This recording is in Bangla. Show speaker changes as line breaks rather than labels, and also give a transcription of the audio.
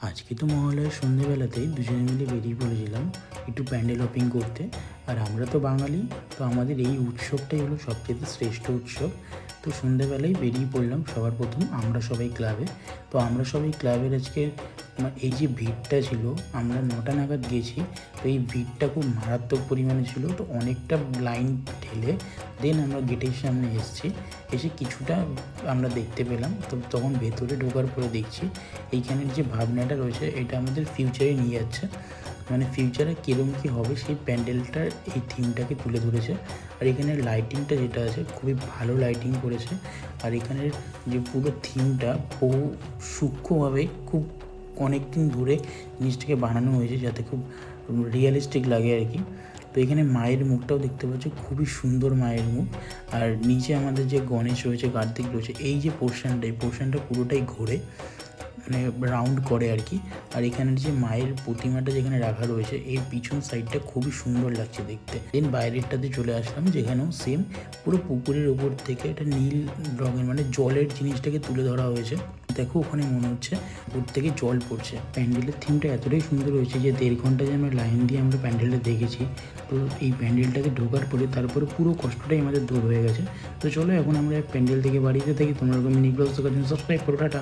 আজকে তো মহালয়ার সন্ধেবেলাতেই দুজনে মিলে বেরিয়ে পড়েছিলাম একটু প্যান্ডেল হপিং করতে। আর আমরা তো বাঙালি, তো আমাদের এই উৎসবটাই হলো সবচেয়ে শ্রেষ্ঠ উৎসব। তো সন্ধেবেলায় বেরিয়ে পড়লাম সবার প্রথম আমরা সবাই ক্লাবে। তো আমরা সবাই ক্লাবের আজকে এই যে ভিড়টা ছিল, আমরা 9টা নাগাদ গেছি। তো এই ভিড়টা খুব মারাত্মক পরিমাণে ছিল, তো অনেকটা লাইন ঠেলে দেন আমরা গেটের সামনে এসেছি। এসে কিছুটা আমরা দেখতে পেলাম, তো তখন ভেতরে ঢোকার পরে দেখছি এইখানের যে ভাবনাটা রয়েছে এটা আমাদের ফিউচারে নিয়ে যাচ্ছে। মানে ফিউচারে কীরকম কী হবে সেই প্যান্ডেলটার এই থিমটাকে তুলে ধরেছে। আর এখানের লাইটিংটা যেটা আছে খুবই ভালো লাইটিং করেছে। আর এখানের যে পুরো থিমটা বহু সূক্ষ্মভাবে খুব অনেক দিন ধরে জিনিসটাকে বানানো হয়েছে যাতে খুব রিয়েলিস্টিক লাগে আর কি। তো এখানে মায়ের মুখটাও দেখতে পাচ্ছি, খুবই সুন্দর মায়ের মুখ। আর নিচে আমাদের যে গণেশ রয়েছে, কার্তিক রয়েছে, এই যে পোর্শনটা পুরোটাই ঘোরে, মানে রাউন্ড করে আর কি। আর এখানের যে মায়ের প্রতিমাটা যেখানে রাখা রয়েছে এর পিছন সাইডটা খুবই সুন্দর লাগছে দেখতে। দেন বাইরেরটাতে চলে আসলাম, যেখানেও সেম পুরো পুকুরের ওপর থেকে একটা নীল রঙের মানে জলের জিনিসটাকে তুলে ধরা হয়েছে। দেখো ওখানে মনে হচ্ছে উপর থেকে জল পড়ছে। প্যান্ডেলের থিমটা এতটাই সুন্দর হয়েছে যে 1.5 ঘন্টা যে আমরা লাইন দিয়ে আমরা প্যান্ডেলটা দেখেছি। তো এই প্যান্ডেলটাকে ঢোকার পরে তারপরে পুরো কষ্টটাই আমাদের দূর হয়ে গেছে। তো চলো এখন আমরা প্যান্ডেল থেকে বাড়িতে থাকি। তোমরা মিনি ব্লগস দেখার জন্য সাবস্ক্রাইব করো। টাটা।